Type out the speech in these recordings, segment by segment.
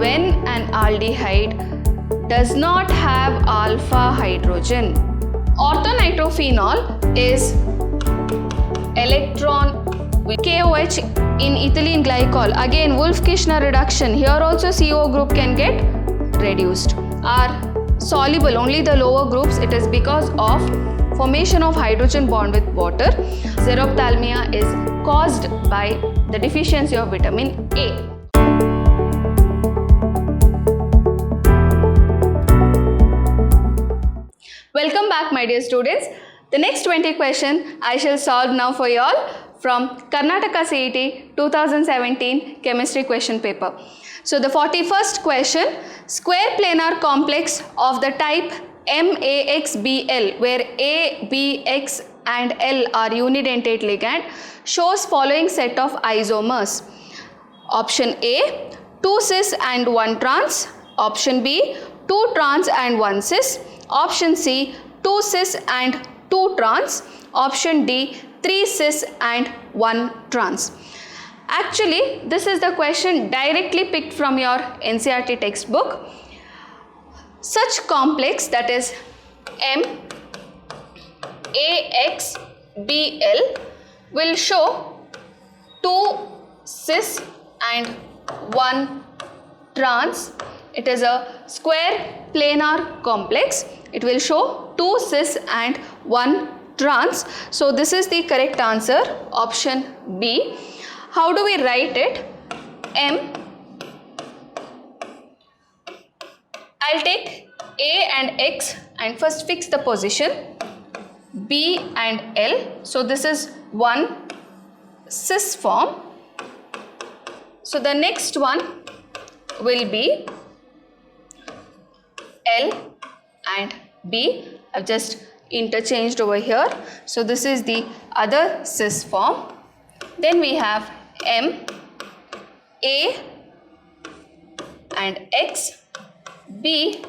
when an aldehyde does not have alpha hydrogen. Orthonitrophenol is electron with KOH in ethylene glycol. Again, Wolff-Kishner reduction. Here also CO group can get reduced. Are soluble only the lower groups. It is because of formation of hydrogen bond with water. Xerophthalmia is caused by the deficiency of vitamin A. Welcome back, my dear students. The next 20 question I shall solve now for you all from Karnataka CET 2017 chemistry question paper. So the 41st question, square planar complex of the type MAXBL, where A, B, X and L are unidentate ligand, shows following set of isomers. Option A, 2 cis and 1 trans. Option B, 2 trans and 1 cis. Option C, 2 cis and 2 trans. Option D, 3 cis and 1 trans. Actually, this is the question directly picked from your NCERT textbook. Such complex, that is MAXBL, will show 2 cis and 1 trans. It is a square planar complex. It will show 2 cis and 1 trans. So this is the correct answer, option B. How do we write it? I'll take A and X and first fix the position, B and L. So this is one cis form. So the next one will be L and B. I've just interchanged over here. So this is the other cis form. Then we have M, A and X, B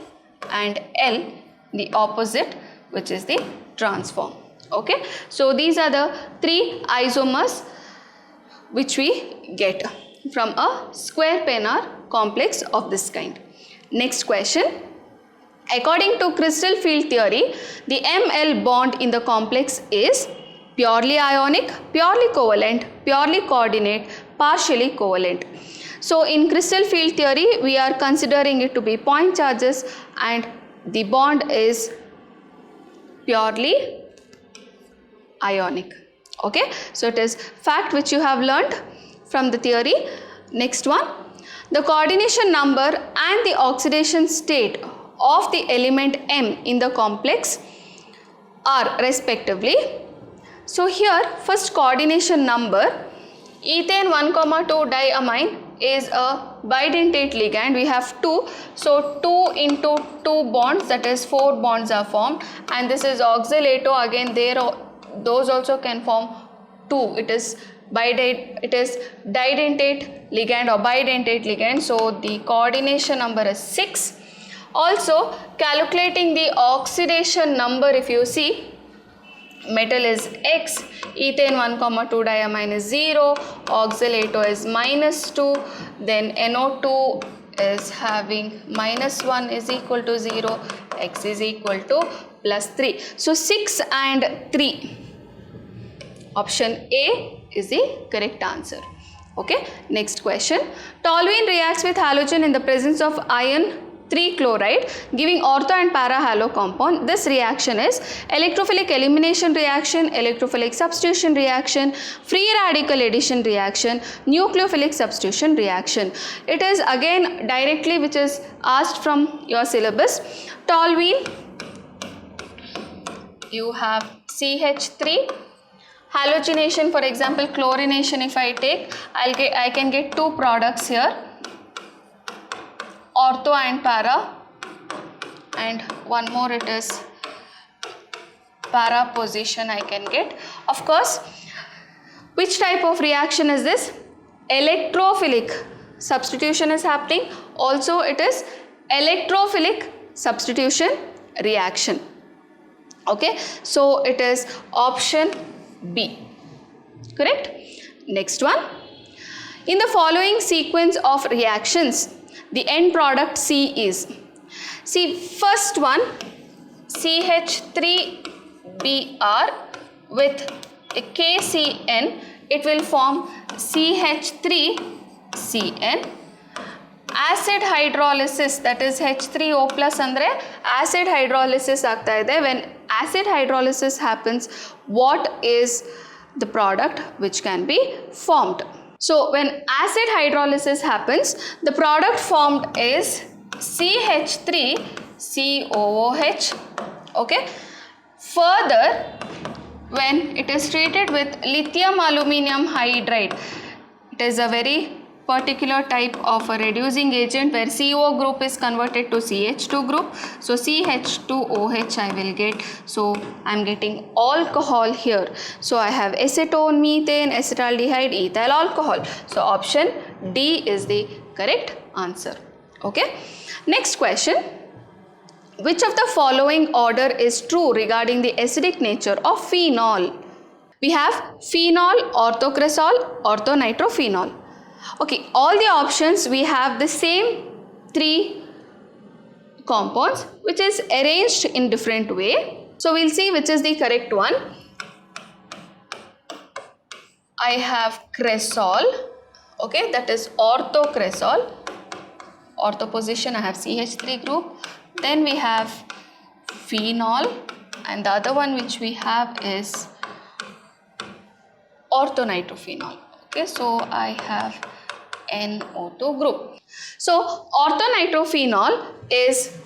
and L, the opposite, which is the trans form. Okay, so these are the 3 isomers which we get from a square planar complex of this kind. Next question. According to crystal field theory, the Ml bond in the complex is purely ionic, purely covalent, purely coordinate, partially covalent. So in crystal field theory, we are considering it to be point charges and the bond is purely ionic. Okay, so it is fact which you have learnt from the theory. Next one, the coordination number and the oxidation state of the element M in the complex are respectively. So here first coordination number, ethane 1,2 diamine is a bidentate ligand. We have 2, so 2 into 2 bonds, that is 4 bonds are formed, and this is oxalato. Again those also can form 2. It is didentate ligand or bidentate ligand, so the coordination number is 6. Also calculating the oxidation number, if you see, metal is X, ethane 1,2 diamine is 0, oxalato is -2, then NO2 is having -1 is equal to 0, X is equal to +3. So 6 and 3. Option A is the correct answer. Okay, next question. Toluene reacts with halogen in the presence of iron 3 chloride, giving ortho and para halo compound. This reaction is electrophilic elimination reaction, electrophilic substitution reaction, free radical addition reaction, nucleophilic substitution reaction. It is again directly which is asked from your syllabus. Toluene, you have CH3. Halogenation, for example, chlorination, if I take, I can get 2 products here, ortho and para, and one more, it is para position I can get. Of course, which type of reaction is this? Electrophilic substitution is happening. Also it is electrophilic substitution reaction. Okay, so it is option B. Correct? Next one. In the following sequence of reactions, the end product C is. See, first one CH3Br with a KCN, it will form CH3CN. Acid hydrolysis, that is H3O plus andre acid hydrolysis aagta ide. When acid hydrolysis happens, what is the product which can be formed? So when acid hydrolysis happens, the product formed is CH3COOH. Okay. Further, when it is treated with lithium aluminium hydride, it is a very particular type of a reducing agent where CO group is converted to CH2 group. So CH2OH I will get. So I am getting alcohol here. So I have acetone, methane, acetaldehyde, ethyl alcohol. So option D is the correct answer. Okay. Next question. Which of the following order is true regarding the acidic nature of phenol? We have phenol, orthocresol, orthonitrophenol. Okay, all the options we have the same three compounds which is arranged in different way. So we'll see which is the correct one. I have cresol, okay, that is orthocresol. Ortho position I have CH3 group. Then we have phenol and the other one which we have is orthonitrophenol. Okay, so I have NO2 group. So orthonitrophenol is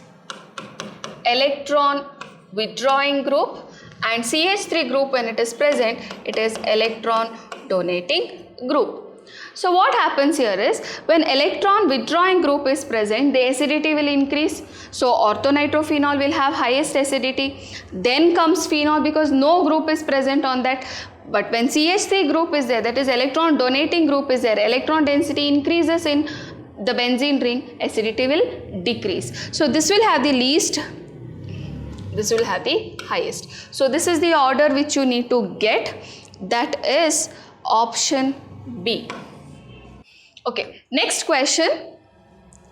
electron withdrawing group and CH3 group, when it is present, it is electron donating group. So what happens here is, when electron withdrawing group is present, the acidity will increase. So orthonitrophenol will have highest acidity. Then comes phenol because no group is present on that. But when CH3 group is there, that is electron donating group is there, electron density increases in the benzene ring, acidity will decrease. So this will have the least, this will have the highest. So this is the order which you need to get, that is option B. Okay, next question.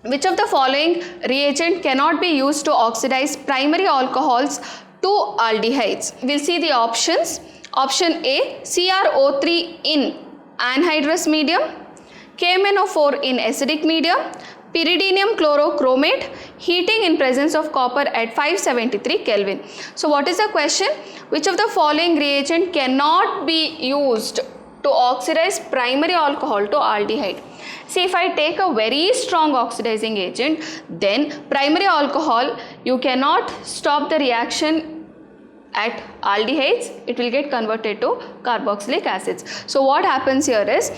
Which of the following reagent cannot be used to oxidize primary alcohols to aldehydes? We'll see the options. Option A, CrO3 in anhydrous medium, KMnO4 in acidic medium, pyridinium chlorochromate, heating in presence of copper at 573 Kelvin. So what is the question? Which of the following reagent cannot be used to oxidize primary alcohol to aldehyde? See, if I take a very strong oxidizing agent, then primary alcohol, you cannot stop the reaction at aldehydes, it will get converted to carboxylic acids. So what happens here is,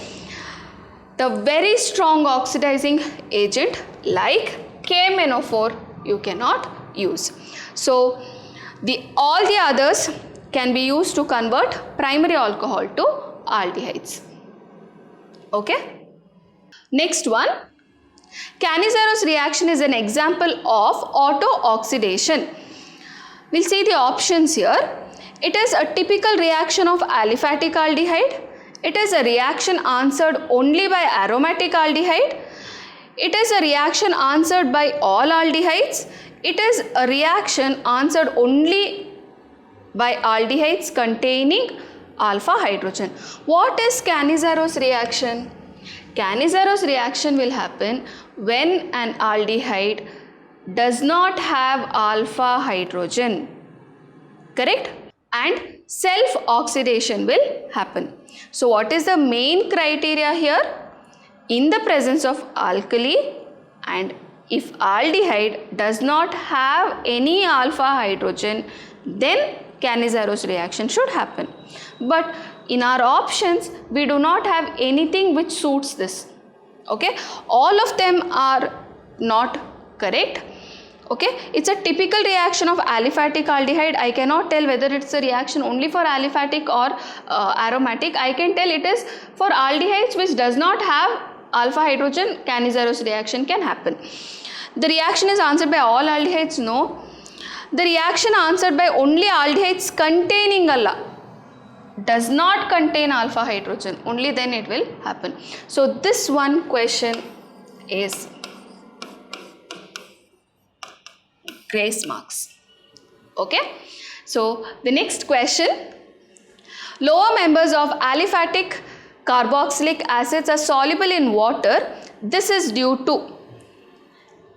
the very strong oxidizing agent like KMnO4 you cannot use. So all the others can be used to convert primary alcohol to aldehydes. Okay. Next one. Cannizaro's reaction is an example of auto-oxidation. We'll see the options here. It is a typical reaction of aliphatic aldehyde. It is a reaction answered only by aromatic aldehyde. It is a reaction answered by all aldehydes. It is a reaction answered only by aldehydes containing alpha hydrogen. What is Cannizaro's reaction? Cannizaro's reaction will happen when an aldehyde does not have alpha hydrogen, correct? And self-oxidation will happen. So what is the main criteria here? In the presence of alkali, and if aldehyde does not have any alpha hydrogen, then Cannizaro's reaction should happen. But in our options, we do not have anything which suits this. Okay, all of them are not correct. Okay, it's a typical reaction of aliphatic aldehyde. I cannot tell whether it's a reaction only for aliphatic or aromatic. I can tell it is for aldehydes which does not have alpha hydrogen, Cannizaro's reaction can happen. The reaction is answered by all aldehydes? No. The reaction answered by only aldehydes containing does not contain alpha hydrogen, only then it will happen. So this one question is grace marks. Okay, so the next question, lower members of aliphatic carboxylic acids are soluble in water. This is due to,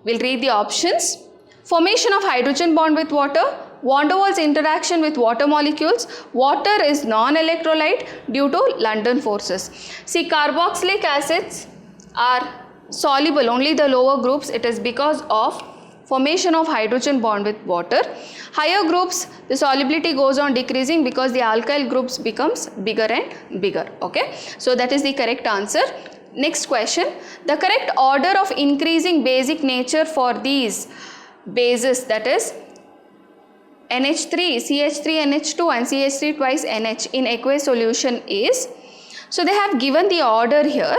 we'll read the options. Formation of hydrogen bond with water, van der Waals interaction with water molecules, water is non-electrolyte due to London forces. See, carboxylic acids are soluble, only the lower groups, it is because of formation of hydrogen bond with water. Higher groups, the solubility goes on decreasing because the alkyl groups becomes bigger and bigger. Okay, so that is the correct answer. Next question, the correct order of increasing basic nature for these bases, that is NH3, CH3, NH2 and CH3 twice NH in aqueous solution is, so they have given the order here.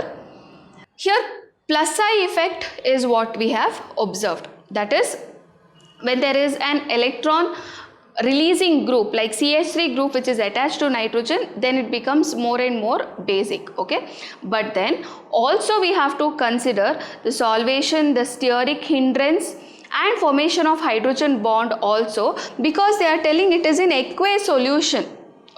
Here plus I effect is what we have observed, that is when there is an electron releasing group like CH3 group which is attached to nitrogen, then it becomes more and more basic. Okay, but then also we have to consider the solvation, the steric hindrance and formation of hydrogen bond also, because they are telling it is in aqueous solution.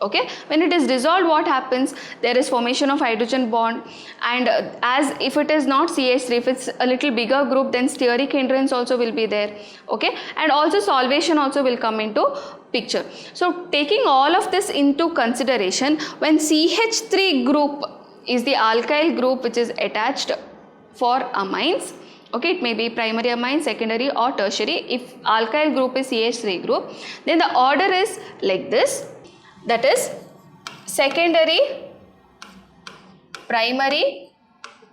Okay, when it is dissolved, what happens? There is formation of hydrogen bond, and as if it is not CH3, if it's a little bigger group, then steric hindrance also will be there. Okay, and also solvation also will come into picture. So taking all of this into consideration, when CH3 group is the alkyl group which is attached for amines, okay, it may be primary amine, secondary or tertiary. If alkyl group is CH3 group, then the order is like this, that is secondary, primary,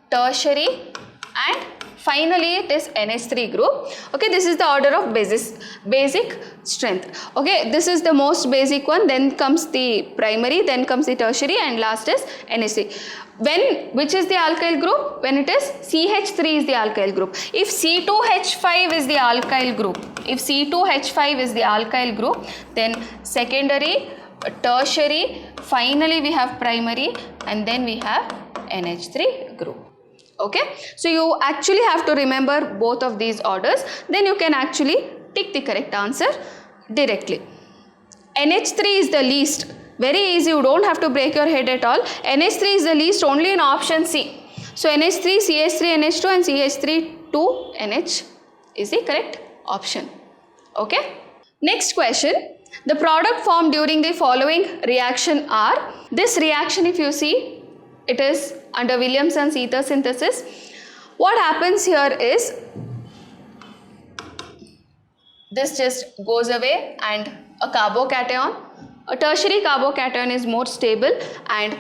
tertiary and finally it is NH3 group. Okay, this is the order of basic strength. Okay, this is the most basic one, then comes the primary, then comes the tertiary and last is NH3. Which is the alkyl group? When it is CH3 is the alkyl group. If C2H5 is the alkyl group, then secondary, tertiary, finally we have primary and then we have NH3 group. Okay, so you actually have to remember both of these orders, then you can actually tick the correct answer directly. NH3 is the least, very easy, you don't have to break your head at all. NH3 is the least only in option C. So NH3, CH3, NH2 and CH3 2 NH is the correct option. Okay, next question. The product formed during the following reaction are, this reaction if you see, it is under Williamson's ether synthesis. What happens here is, this just goes away and a carbocation, a tertiary carbocation is more stable, and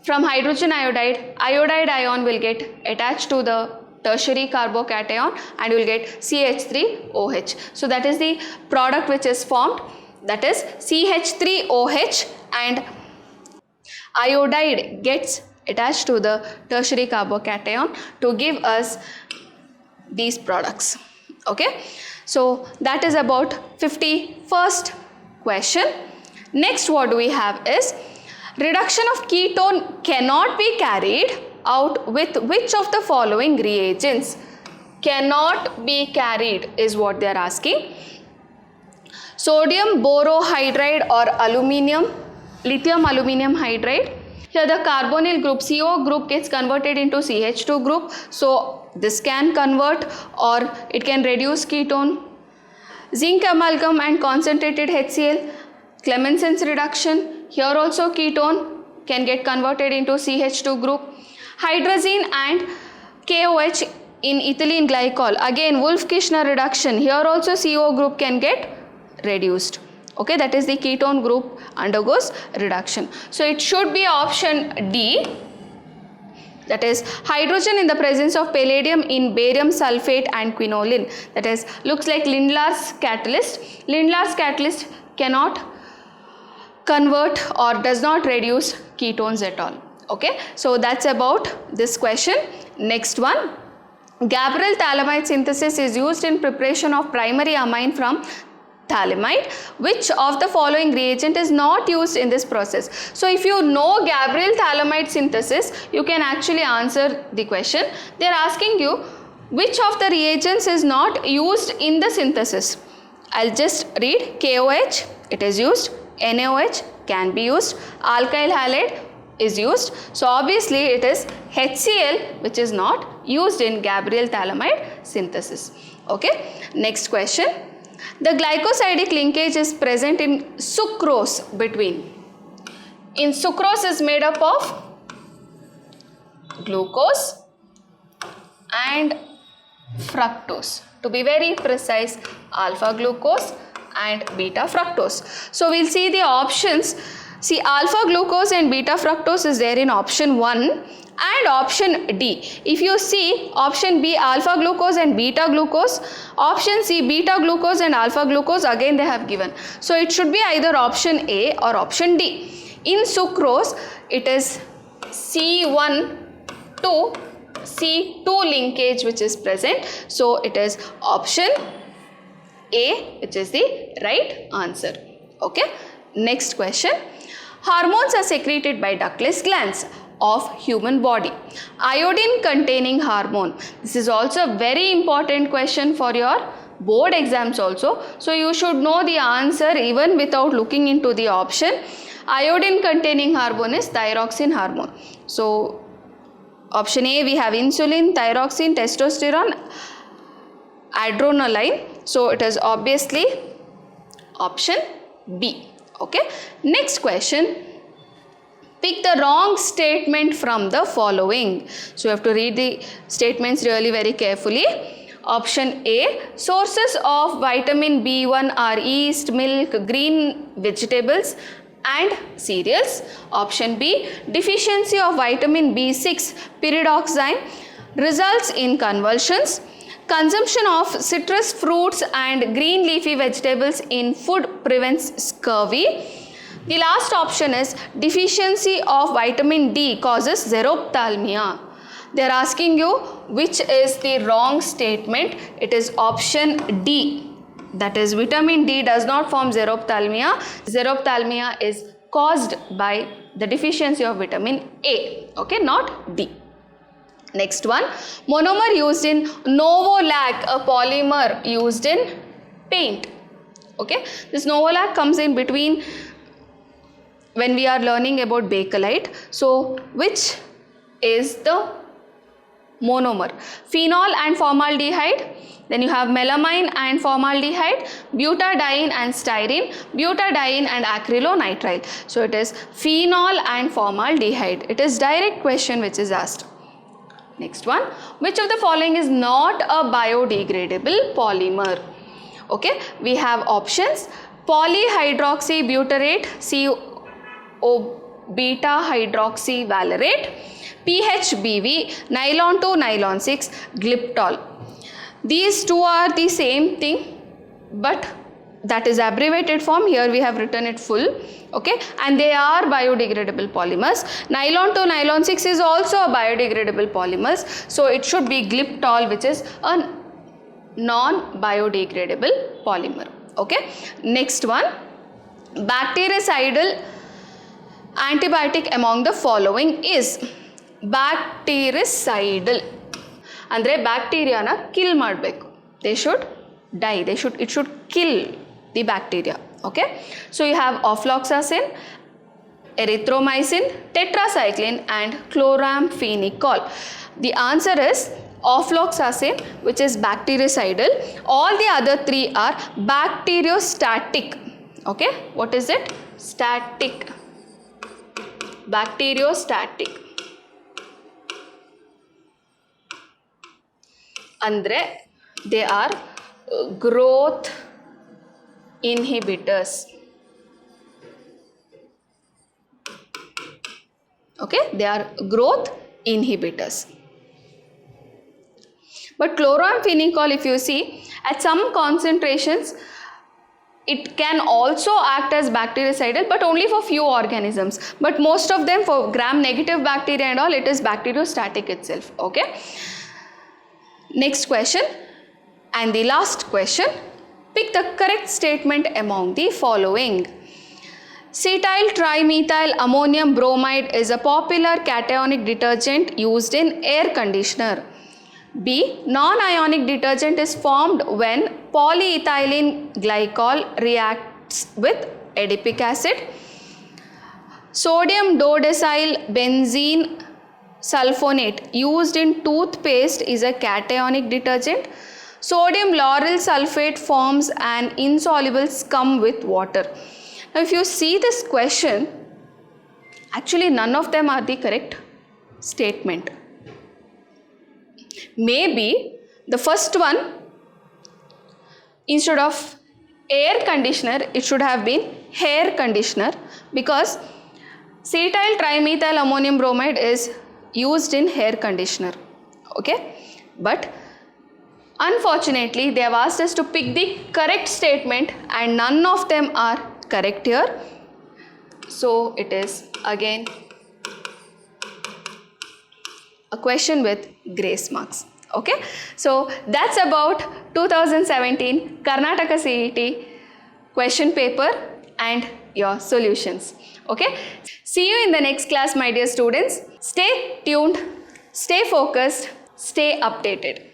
from hydrogen iodide, iodide ion will get attached to the tertiary carbocation and you will get CH3OH. So that is the product which is formed, that is CH3OH and iodide gets attached to the tertiary carbocation to give us these products. Okay, so that is about 51st question. Next what do we have is, reduction of ketone cannot be carried out with which of the following reagents? Cannot be carried is what they are asking. Sodium borohydride or aluminium, lithium aluminium hydride. Here the carbonyl group, CO group gets converted into CH2 group. So this can convert or it can reduce ketone. Zinc amalgam and concentrated HCl, Clemenson's reduction. Here also ketone can get converted into CH2 group. Hydrazine and KOH in ethylene glycol. Again Wolff-Kishner reduction. Here also CO group can get reduced. Okay, that is the ketone group undergoes reduction. So it should be option D, that is hydrogen in the presence of palladium in barium sulfate and quinoline. That is, looks like Lindlar's catalyst. Lindlar's catalyst cannot convert or does not reduce ketones at all. Okay, so that's about this question. Next one, Gabriel thalamide synthesis is used in preparation of primary amine from thalamide. Which of the following reagent is not used in this process? So if you know Gabriel thalamide synthesis, you can actually answer the question. They are asking you which of the reagents is not used in the synthesis. I'll just read KOH, it is used, NaOH can be used, alkyl halide is used. So obviously it is HCl which is not used in Gabriel thalamide synthesis. Okay, next question. The glycosidic linkage is present in sucrose between. In sucrose is made up of glucose and fructose. To be very precise, alpha glucose and beta fructose. So we'll see the options. See, alpha glucose and beta fructose is there in option 1 and option D. If you see option B, alpha glucose and beta glucose, option C, beta glucose and alpha glucose, again they have given. So it should be either option A or option D. In sucrose, it is C1 to C2 linkage which is present. So it is option A which is the right answer. Okay. Next question. Hormones are secreted by ductless glands of human body. Iodine containing hormone. This is also a very important question for your board exams also. So you should know the answer even without looking into the option. Iodine containing hormone is thyroxine hormone. So option A, we have insulin, thyroxine, testosterone, adrenaline. So it is obviously option B. Okay. Next question. Pick the wrong statement from the following. So you have to read the statements really very carefully. Option A, sources of vitamin B1 are yeast, milk, green vegetables and cereals. Option B, deficiency of vitamin B6 pyridoxine results in convulsions. Consumption of citrus fruits and green leafy vegetables in food prevents scurvy. The last option is deficiency of vitamin D causes xerophthalmia. They are asking you which is the wrong statement. It is option D. That is, vitamin D does not form xerophthalmia. Xerophthalmia is caused by the deficiency of vitamin A. Okay, not D. Next one, monomer used in Novolac, a polymer used in paint. Okay, this Novolac comes in between when we are learning about Bakelite. So which is the monomer? Phenol and formaldehyde. Then you have melamine and formaldehyde, butadiene and styrene, butadiene and acrylonitrile. So it is phenol and formaldehyde. It is direct question which is asked. Next one, which of the following is not a biodegradable polymer? Okay, we have options: polyhydroxybutyrate, CO-beta hydroxyvalerate, PHBV, nylon 2, nylon 6, glyptol. These two are the same thing, but that is abbreviated form. Here we have written it full. Okay, and they are biodegradable polymers. Nylon 2, nylon 6 is also a biodegradable polymers. So it should be glyptol, which is a non-biodegradable polymer. Okay, next one, bactericidal antibiotic among the following is bactericidal. Andre bacteria na kill ಮಾಡಬೇಕು. They should die. It should kill the bacteria. Okay. So you have ofloxacin, erythromycin, tetracycline and chloramphenicol. The answer is ofloxacin, which is bactericidal. All the other three are bacteriostatic. Okay. What is it? Static. Bacteriostatic. Andre they are growth inhibitors. Okay, they are growth inhibitors. But chloramphenicol, if you see, at some concentrations it can also act as bactericidal, but only for few organisms. But most of them, for gram-negative bacteria and all, it is bacteriostatic itself. Okay. Next question and the last question. Pick the correct statement among the following. Cetyl trimethyl ammonium bromide is a popular cationic detergent used in air conditioner. B. Non-ionic detergent is formed when polyethylene glycol reacts with adipic acid. Sodium dodecyl benzene sulfonate used in toothpaste is a cationic detergent. Sodium lauryl sulfate forms an insoluble scum with water. Now if you see this question, actually none of them are the correct statement. Maybe the first one, instead of air conditioner, it should have been hair conditioner, because cetyl trimethyl ammonium bromide is used in hair conditioner. Okay, but unfortunately they have asked us to pick the correct statement and none of them are correct here. So it is again a question with grace marks. Okay, so that's about 2017 Karnataka CET question paper and your solutions. Okay, see you in the next class, my dear students. Stay tuned, stay focused, stay updated.